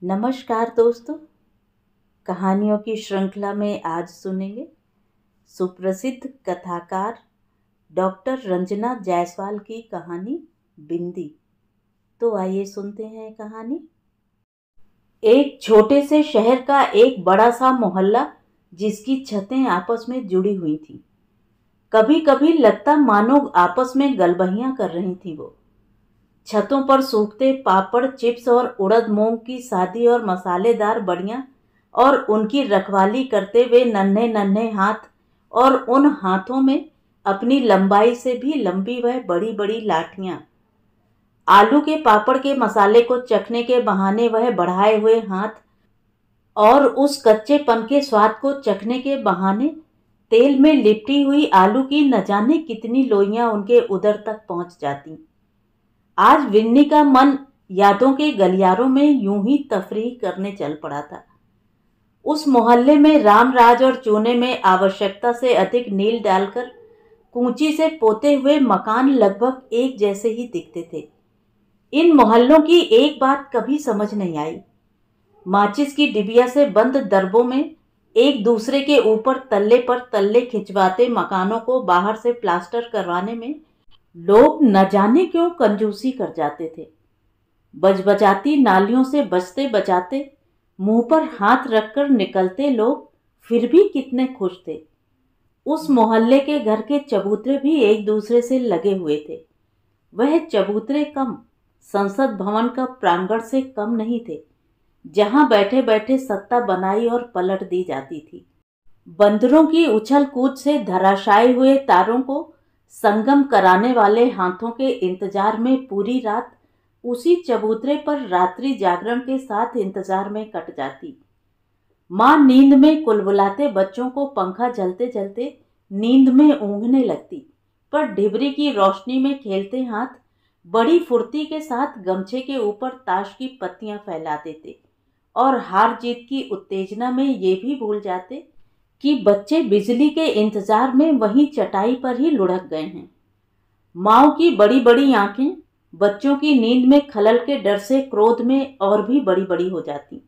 नमस्कार दोस्तों। कहानियों की श्रृंखला में आज सुनेंगे सुप्रसिद्ध कथाकार डॉक्टर रंजना जायसवाल की कहानी बिंदी। तो आइए सुनते हैं कहानी। एक छोटे से शहर का एक बड़ा सा मोहल्ला जिसकी छतें आपस में जुड़ी हुई थी। कभी कभी लगता मानो आपस में गलबहियां कर रही थी। वो छतों पर सूखते पापड़, चिप्स और उड़द मूंग की सादी और मसालेदार बड़ियां और उनकी रखवाली करते हुए नन्हे नन्हे हाथ, और उन हाथों में अपनी लंबाई से भी लंबी वह बड़ी बड़ी लाठियां। आलू के पापड़ के मसाले को चखने के बहाने वह बढ़ाए हुए हाथ, और उस कच्चेपन के स्वाद को चखने के बहाने तेल में लिपटी हुई आलू की न जाने कितनी लोइयां उनके उदर तक पहुंच जाती। आज विन्नी का मन यादों के गलियारों में यूं ही तफरीह करने चल पड़ा था। उस मोहल्ले में रामराज और चूने में आवश्यकता से अधिक नील डालकर कूंची से पोते हुए मकान लगभग एक जैसे ही दिखते थे। इन मोहल्लों की एक बात कभी समझ नहीं आई। माचिस की डिबिया से बंद दरबों में एक दूसरे के ऊपर तल्ले पर तल्ले खिंचवाते मकानों को बाहर से प्लास्टर करवाने में लोग न जाने क्यों कंजूसी कर जाते थे। बजबजाती नालियों से बचते बचाते मुंह पर हाथ रखकर निकलते लोग फिर भी कितने खुश थे। उस मोहल्ले के घर के चबूतरे भी एक दूसरे से लगे हुए थे। वह चबूतरे कम संसद भवन का प्रांगण से कम नहीं थे, जहां बैठे बैठे सत्ता बनाई और पलट दी जाती थी। बंदरों की उछल कूद से धराशायी हुए तारों को संगम कराने वाले हाथों के इंतजार में पूरी रात उसी चबूतरे पर रात्रि जागरण के साथ इंतजार में कट जाती। माँ नींद में कुलबुलाते बच्चों को पंखा जलते जलते नींद में ऊँघने लगती, पर ढिबरी की रोशनी में खेलते हाथ बड़ी फुर्ती के साथ गमछे के ऊपर ताश की पत्तियां फैला देते, और हार जीत की उत्तेजना में ये भी भूल जाते कि बच्चे बिजली के इंतजार में वहीं चटाई पर ही लुढ़क गए हैं। माओ की बड़ी बड़ी आंखें बच्चों की नींद में खलल के डर से क्रोध में और भी बड़ी बड़ी हो जाती।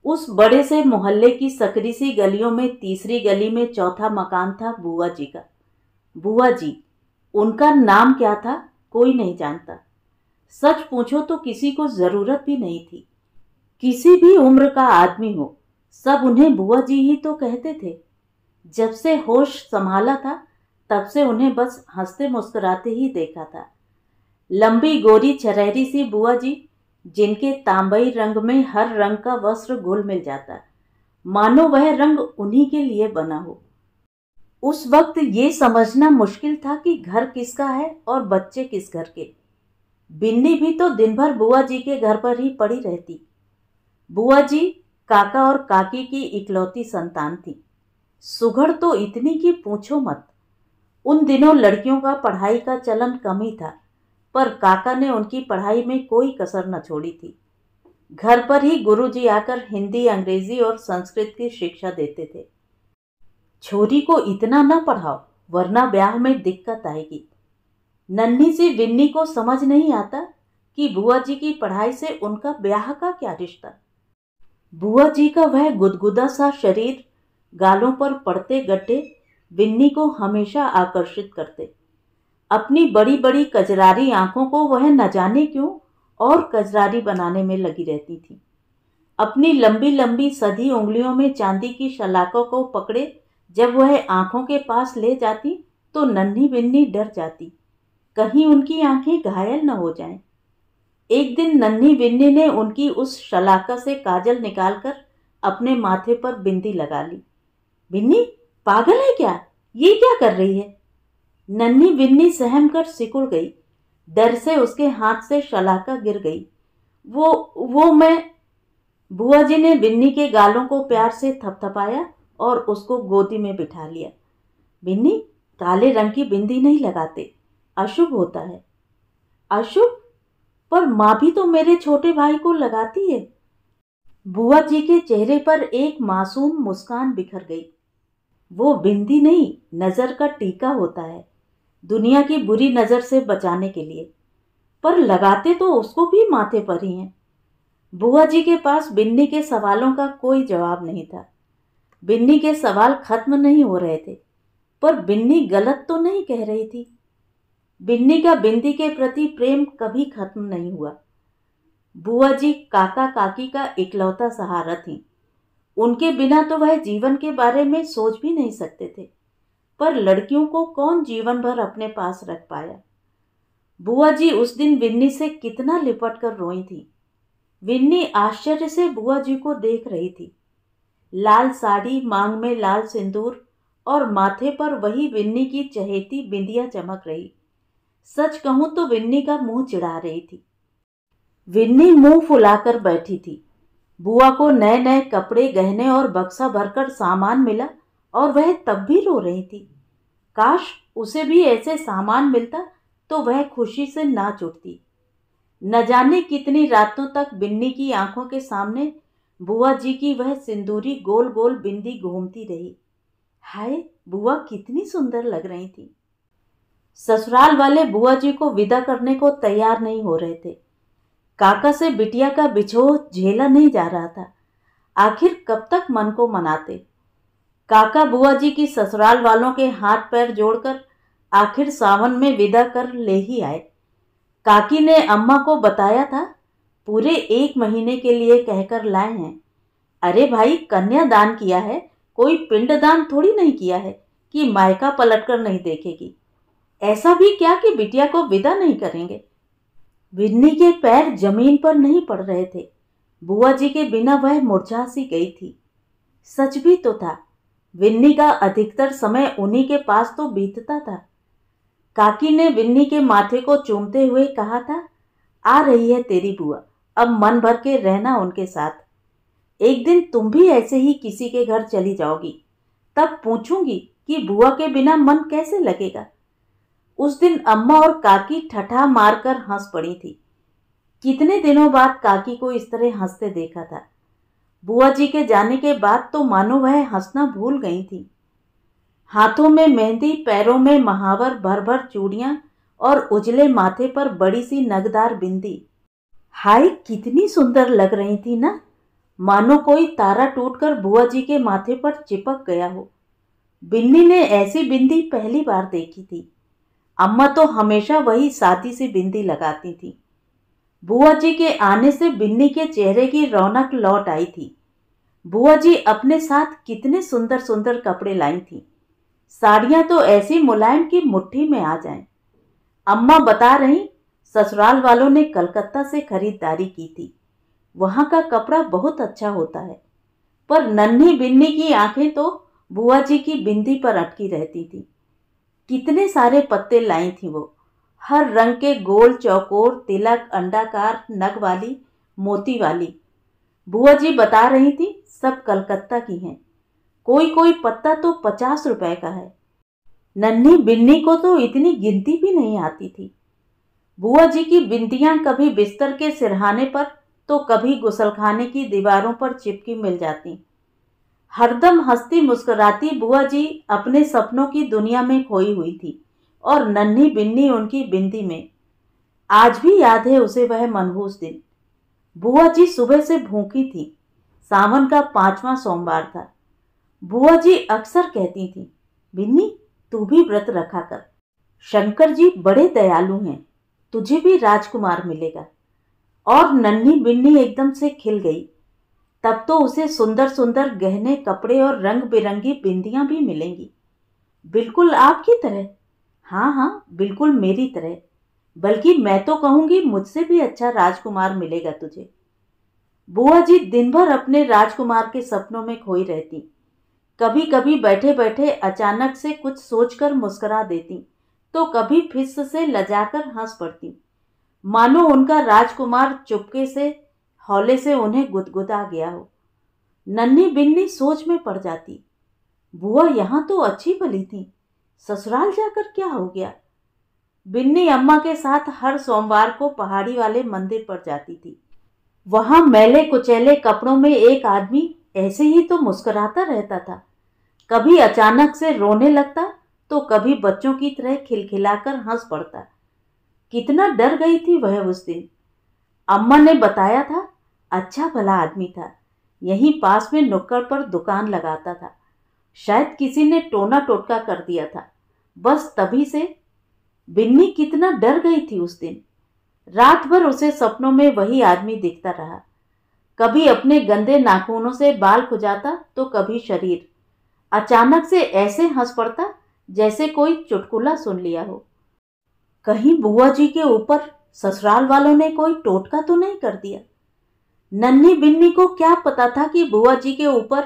उस बड़े से मोहल्ले की सकरी सी गलियों में तीसरी गली में चौथा मकान था बुआ जी का। बुआ जी, उनका नाम क्या था कोई नहीं जानता। सच पूछो तो किसी को जरूरत भी नहीं थी। किसी भी उम्र का आदमी हो, सब उन्हें बुआ जी ही तो कहते थे। जब से होश संभाला था तब से उन्हें बस हंसते मुस्कुराते ही देखा था। लंबी गोरी छरहरी सी बुआ जी, जिनके तांबई रंग में हर रंग का वस्त्र घुल मिल जाता, मानो वह रंग उन्हीं के लिए बना हो। उस वक्त ये समझना मुश्किल था कि घर किसका है और बच्चे किस घर के। बिन्नी भी तो दिन भर बुआ जी के घर पर ही पड़ी रहती। बुआ जी काका और काकी की इकलौती संतान थी। सुघड़ तो इतनी कि पूछो मत। उन दिनों लड़कियों का पढ़ाई का चलन कम ही था, पर काका ने उनकी पढ़ाई में कोई कसर न छोड़ी थी। घर पर ही गुरुजी आकर हिंदी, अंग्रेजी और संस्कृत की शिक्षा देते थे। छोरी को इतना न पढ़ाओ वरना ब्याह में दिक्कत आएगी। नन्ही सी विन्नी को समझ नहीं आता कि बुआ जी की पढ़ाई से उनका ब्याह का क्या रिश्ता। बुआ जी का वह गुदगुदा सा शरीर, गालों पर पड़ते गड्ढे विन्नी को हमेशा आकर्षित करते। अपनी बड़ी बड़ी कजरारी आंखों को वह न जाने क्यों और कजरारी बनाने में लगी रहती थी। अपनी लंबी लंबी सधी उंगलियों में चांदी की शलाकों को पकड़े जब वह आंखों के पास ले जाती तो नन्ही विन्नी डर जाती, कहीं उनकी आंखें घायल न हो जाएं। एक दिन नन्ही विन्नी ने उनकी उस शलाका से काजल निकालकर अपने माथे पर बिंदी लगा ली। विन्नी, पागल है क्या? ये क्या कर रही है? नन्ही विन्नी सहम कर सिकुड़ गई। डर से उसके हाथ से शलाका गिर गई। वो मैं। बुआ जी ने विन्नी के गालों को प्यार से थपथपाया और उसको गोदी में बिठा लिया। विन्नी, काले रंग की बिंदी नहीं लगाते, अशुभ होता है। अशुभ? पर माँ भी तो मेरे छोटे भाई को लगाती है। बुआ जी के चेहरे पर एक मासूम मुस्कान बिखर गई। वो बिंदी नहीं, नजर का टीका होता है, दुनिया की बुरी नजर से बचाने के लिए। पर लगाते तो उसको भी माथे पर ही हैं। बुआ जी के पास बिन्नी के सवालों का कोई जवाब नहीं था। बिन्नी के सवाल खत्म नहीं हो रहे थे, पर बिन्नी गलत तो नहीं कह रही थी। बिन्नी का बिंदी के प्रति प्रेम कभी खत्म नहीं हुआ। बुआ जी काका काकी का इकलौता सहारा थी। उनके बिना तो वह जीवन के बारे में सोच भी नहीं सकते थे, पर लड़कियों को कौन जीवन भर अपने पास रख पाया। बुआ जी उस दिन विन्नी से कितना लिपट कर रोई थी। विन्नी आश्चर्य से बुआ जी को देख रही थी। लाल साड़ी, मांग में लाल सिंदूर और माथे पर वही विन्नी की चहेती बिंदिया चमक रही। सच कहूं तो विन्नी का मुंह चिढ़ा रही थी। विन्नी मुंह फुलाकर बैठी थी। बुआ को नए नए कपड़े, गहने और बक्सा भरकर सामान मिला और वह तब भी रो रही थी। काश उसे भी ऐसे सामान मिलता तो वह खुशी से नाच उठती। न जाने कितनी रातों तक बिन्नी की आंखों के सामने बुआ जी की वह सिंदूरी गोल गोल बिंदी घूमती रही। हाय, बुआ कितनी सुंदर लग रही थी। ससुराल वाले बुआ जी को विदा करने को तैयार नहीं हो रहे थे। काका से बिटिया का बिछोह झेला नहीं जा रहा था। आखिर कब तक मन को मनाते। काका बुआ जी की ससुराल वालों के हाथ पैर जोड़कर आखिर सावन में विदा कर ले ही आए। काकी ने अम्मा को बताया था, पूरे 1 महीने के लिए कहकर लाए हैं। अरे भाई, कन्या दान किया है, कोई पिंड दान थोड़ी नहीं किया है कि मायका पलटकर नहीं देखेगी। ऐसा भी क्या कि बिटिया को विदा नहीं करेंगे। विन्नी के पैर जमीन पर नहीं पड़ रहे थे। बुआ जी के बिना वह मुरझा सी गई थी। सच भी तो था, विन्नी का अधिकतर समय उन्हीं के पास तो बीतता था। काकी ने विन्नी के माथे को चूमते हुए कहा था, आ रही है तेरी बुआ, अब मन भर के रहना उनके साथ। एक दिन तुम भी ऐसे ही किसी के घर चली जाओगी, तब पूछूंगी कि बुआ के बिना मन कैसे लगेगा। उस दिन अम्मा और काकी ठठा मारकर हंस पड़ी थी। कितने दिनों बाद काकी को इस तरह हंसते देखा था। बुआ जी के जाने के बाद तो मानो वह हंसना भूल गई थी। हाथों में मेहंदी, पैरों में महावर, भर भर चूड़ियां और उजले माथे पर बड़ी सी नगदार बिंदी। हाय, कितनी सुंदर लग रही थी ना, मानो कोई तारा टूटकर बुआ जी के माथे पर चिपक गया हो। बिन्नी ने ऐसी बिंदी पहली बार देखी थी। अम्मा तो हमेशा वही सादी सी बिंदी लगाती थी। बुआ जी के आने से बिन्नी के चेहरे की रौनक लौट आई थी। बुआ जी अपने साथ कितने सुंदर सुंदर कपड़े लाई थी। साड़ियां तो ऐसी मुलायम की मुट्ठी में आ जाएं। अम्मा बता रही, ससुराल वालों ने कलकत्ता से खरीदारी की थी। वहां का कपड़ा बहुत अच्छा होता है। पर नन्ही बिन्नी की आंखें तो बुआ जी की बिंदी पर अटकी रहती थी। कितने सारे पत्ते लाई थी वो, हर रंग के, गोल, चौकोर, तिलक, अंडाकार, नग वाली, मोती वाली। बुआ जी बता रही थी, सब कलकत्ता की हैं। कोई कोई पत्ता तो 50 रुपए का है। नन्ही बिन्नी को तो इतनी गिनती भी नहीं आती थी। बुआ जी की बिंदियां कभी बिस्तर के सिरहाने पर तो कभी गुसलखाने की दीवारों पर चिपकी मिल जाती। हरदम हंसती मुस्कुराती बुआ जी अपने सपनों की दुनिया में खोई हुई थी और नन्ही बिन्नी उनकी बिंदी में। आज भी याद है उसे वह मनहूस दिन। बुआ जी सुबह से भूखी थी। सावन का 5वां सोमवार था। बुआ जी अक्सर कहती थी, बिन्नी तू भी व्रत रखा कर, शंकर जी बड़े दयालु हैं, तुझे भी राजकुमार मिलेगा। और नन्ही बिन्नी एकदम से खिल गई। तब तो उसे सुंदर सुंदर गहने, कपड़े और रंग बिरंगी बिंदियां भी मिलेंगी, बिल्कुल आपकी तरह। हाँ हाँ, बिल्कुल मेरी तरह, बल्कि मैं तो कहूंगी मुझसे भी अच्छा राजकुमार मिलेगा तुझे। बुआ जी दिन भर अपने राजकुमार के सपनों में खोई रहती। कभी कभी बैठे बैठे अचानक से कुछ सोचकर मुस्कुरा देती, तो कभी फिस से लजाकर हंस पड़ती, मानो उनका राजकुमार चुपके से, हौले से उन्हें गुदगुदा गया हो। नन्ही बिन्नी सोच में पड़ जाती, बुआ यहां तो अच्छी भली थी, ससुराल जाकर क्या हो गया। बिन्नी अम्मा के साथ हर सोमवार को पहाड़ी वाले मंदिर पर जाती थी। वहां मैले कुचैले कपड़ों में एक आदमी ऐसे ही तो मुस्कुराता रहता था। कभी अचानक से रोने लगता तो कभी बच्चों की तरह खिलखिलाकर हंस पड़ता। कितना डर गई थी वह उस दिन। अम्मा ने बताया था, अच्छा भला आदमी था। यहीं पास में नुक्कड़ पर दुकान लगाता था। शायद किसी ने टोना टोटका कर दिया था। बस तभी से बिन्नी कितना डर गई थी उस दिन। रात भर उसे सपनों में वही आदमी दिखता रहा। कभी अपने गंदे नाखूनों से बाल खुजाता तो कभी शरीर। अचानक से ऐसे हंस पड़ता जैसे कोई चुटकुला सुन लिया हो। कहीं बुआ जी के ऊपर ससुराल वालों ने कोई टोटका तो नहीं कर दिया। नन्ही बिन्नी को क्या पता था कि बुआ जी के ऊपर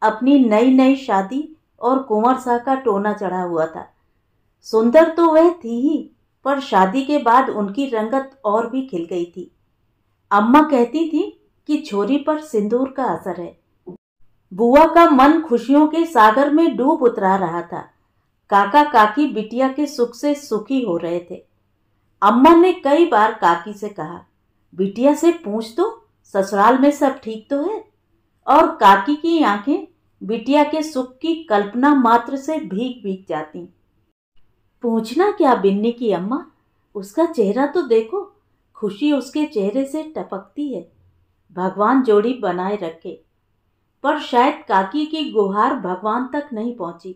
अपनी नई नई शादी और कुंवर सा का टोना चढ़ा हुआ था। सुंदर तो वह थी ही, पर शादी के बाद उनकी रंगत और भी खिल गई थी। अम्मा कहती थी कि छोरी पर सिंदूर का असर है। बुआ का मन खुशियों के सागर में डूब उतरा रहा था। काका काकी बिटिया के सुख से सुखी हो रहे थे। अम्मा ने कई बार काकी से कहा, बिटिया से पूछ तो ससुराल में सब ठीक तो है। और काकी की आंखें बिटिया के सुख की कल्पना मात्र से भीग भीग जाती। पूछना क्या बिन्नी की अम्मा, उसका चेहरा तो देखो, खुशी उसके चेहरे से टपकती है। भगवान जोड़ी बनाए रखे। पर शायद काकी की गुहार भगवान तक नहीं पहुंची।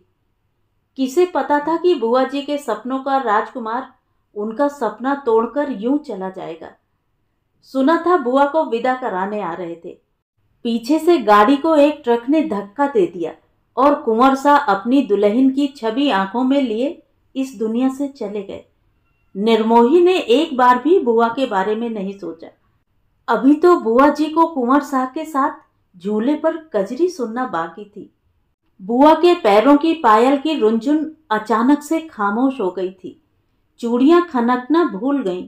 किसे पता था कि बुआ जी के सपनों का राजकुमार उनका सपना तोड़कर यूं चला जाएगा। सुना था बुआ को विदा कराने आ रहे थे। पीछे से गाड़ी को एक ट्रक ने धक्का दे दिया और कुंवर सा अपनी दुल्हन की छवि आंखों में लिए इस दुनिया से चले गए। निर्मोही ने एक बार भी बुआ के बारे में नहीं सोचा। अभी तो बुआ जी को कुंवर साहब के साथ झूले पर कजरी सुनना बाकी थी। बुआ के पैरों की पायल की रुंझुन अचानक से खामोश हो गई थी। चूड़ियां खनकना भूल गईं।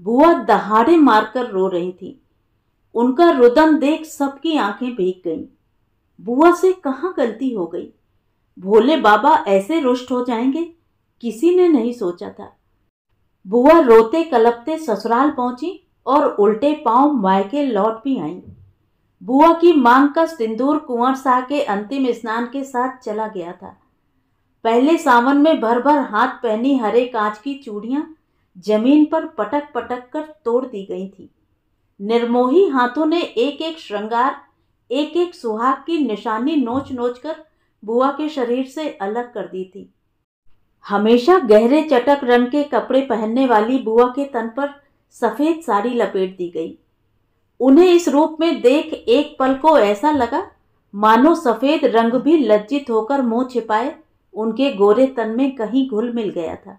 बुआ दहाड़े मारकर रो रही थी। उनका रुदन देख सबकी आंखें भीग गईं। बुआ से कहाँ गलती हो गई? भोले बाबा ऐसे रुष्ट हो जाएंगे, किसी ने नहीं सोचा था। बुआ रोते कलपते ससुराल पहुंची और उल्टे पांव मायके लौट भी आईं। बुआ की मांग का सिंदूर कुंवर साहब के अंतिम स्नान के साथ चला गया था। पहले सावन में भर भर हाथ पहनी हरे कांच की चूड़ियां जमीन पर पटक पटक कर तोड़ दी गई थी। निर्मोही हाथों ने एक एक श्रृंगार, एक एक सुहाग की निशानी नोच नोच कर बुआ के शरीर से अलग कर दी थी। हमेशा गहरे चटक रंग के कपड़े पहनने वाली बुआ के तन पर सफेद साड़ी लपेट दी गई। उन्हें इस रूप में देख एक पल को ऐसा लगा मानो सफेद रंग भी लज्जित होकर मुंह छिपाए उनके गोरे तन में कहीं घुल मिल गया था।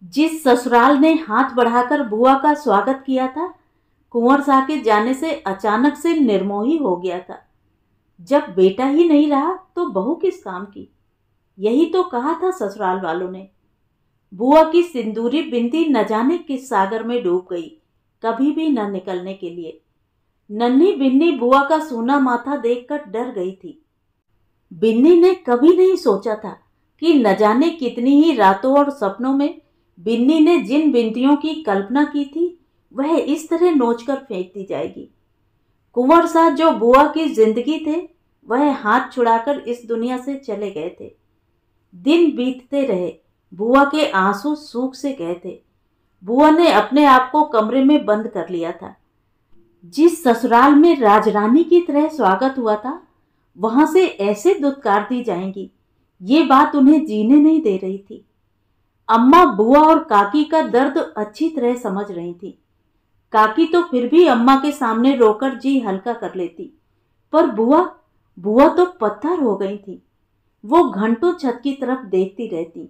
जिस ससुराल ने हाथ बढ़ाकर बुआ का स्वागत किया था, कुंवर साहब के जाने से अचानक से निर्मोही हो गया था। जब बेटा ही नहीं रहा तो बहू किस काम की? यही तो कहा था ससुराल वालों ने। बुआ की सिंदूरी बिंदी न जाने किस सागर में डूब गई, कभी भी न निकलने के लिए। नन्ही बिन्नी बुआ का सूना माथा देखकर डर गई थी। बिन्नी ने कभी नहीं सोचा था कि न जाने कितनी ही रातों और सपनों में बिन्नी ने जिन बिंदियों की कल्पना की थी वह इस तरह नोचकर फेंक दी जाएगी। कुंवर साहब जो बुआ की जिंदगी थे वह हाथ छुड़ाकर इस दुनिया से चले गए थे। दिन बीतते रहे, बुआ के आंसू सूख से गए थे। बुआ ने अपने आप को कमरे में बंद कर लिया था। जिस ससुराल में राजरानी की तरह स्वागत हुआ था वहां से ऐसे दुत्कार दी जाएंगी, ये बात उन्हें जीने नहीं दे रही थी। अम्मा बुआ और काकी का दर्द अच्छी तरह समझ रही थी। काकी तो फिर भी अम्मा के सामने रोकर जी हल्का कर लेती, पर बुआ तो पत्थर हो गई थी। वो घंटों छत की तरफ देखती रहती।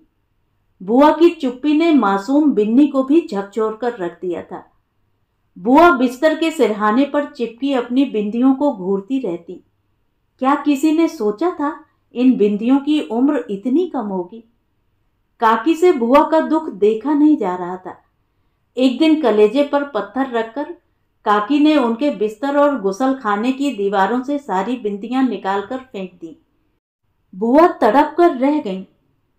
बुआ की चुप्पी ने मासूम बिन्नी को भी झकझोर कर रख दिया था। बुआ बिस्तर के सिरहाने पर चिपकी अपनी बिंदियों को घूरती रहती। क्या किसी ने सोचा था इन बिंदियों की उम्र इतनी कम होगी? काकी से बुआ का दुख देखा नहीं जा रहा था। एक दिन कलेजे पर पत्थर रखकर काकी ने उनके बिस्तर और गुसल खाने की दीवारों से सारी बिंदियां निकालकर फेंक दी। बुआ तड़प कर रह गईं।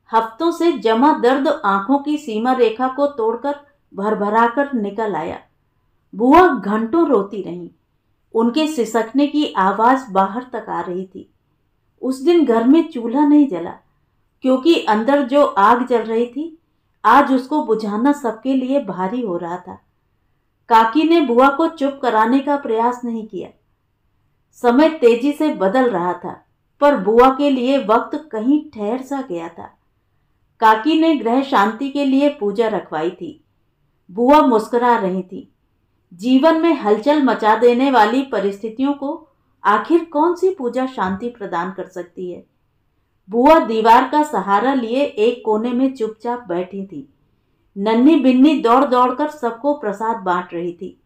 हफ्तों से जमा दर्द आंखों की सीमा रेखा को तोड़कर भरभरा कर निकल आया। बुआ घंटों रोती रहीं। उनके सिसकने की आवाज बाहर तक आ रही थी। उस दिन घर में चूल्हा नहीं जला, क्योंकि अंदर जो आग जल रही थी आज उसको बुझाना सबके लिए भारी हो रहा था। काकी ने बुआ को चुप कराने का प्रयास नहीं किया। समय तेजी से बदल रहा था, पर बुआ के लिए वक्त कहीं ठहर सा गया था। काकी ने ग्रह शांति के लिए पूजा रखवाई थी। बुआ मुस्कुरा रही थी। जीवन में हलचल मचा देने वाली परिस्थितियों को आखिर कौन सी पूजा शांति प्रदान कर सकती है। बुआ दीवार का सहारा लिए एक कोने में चुपचाप बैठी थी। नन्ही बिन्नी दौड़ दौड़कर सबको प्रसाद बांट रही थी।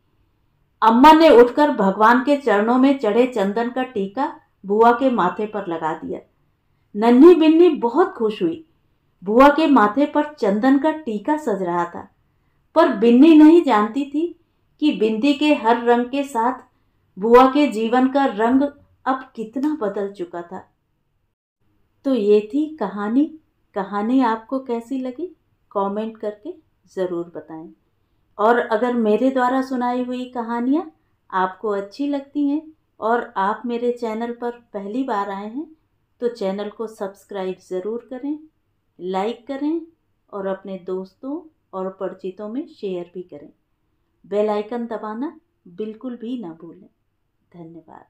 अम्मा ने उठकर भगवान के चरणों में चढ़े चंदन का टीका बुआ के माथे पर लगा दिया। नन्ही बिन्नी बहुत खुश हुई। बुआ के माथे पर चंदन का टीका सज रहा था, पर बिन्नी नहीं जानती थी कि बिंदी के हर रंग के साथ बुआ के जीवन का रंग अब कितना बदल चुका था। तो ये थी कहानी। कहानी आपको कैसी लगी कमेंट करके ज़रूर बताएं। और अगर मेरे द्वारा सुनाई हुई कहानियाँ आपको अच्छी लगती हैं और आप मेरे चैनल पर पहली बार आए हैं तो चैनल को सब्सक्राइब ज़रूर करें, लाइक करें और अपने दोस्तों और परिचितों में शेयर भी करें। बेल आइकन दबाना बिल्कुल भी ना भूलें। धन्यवाद।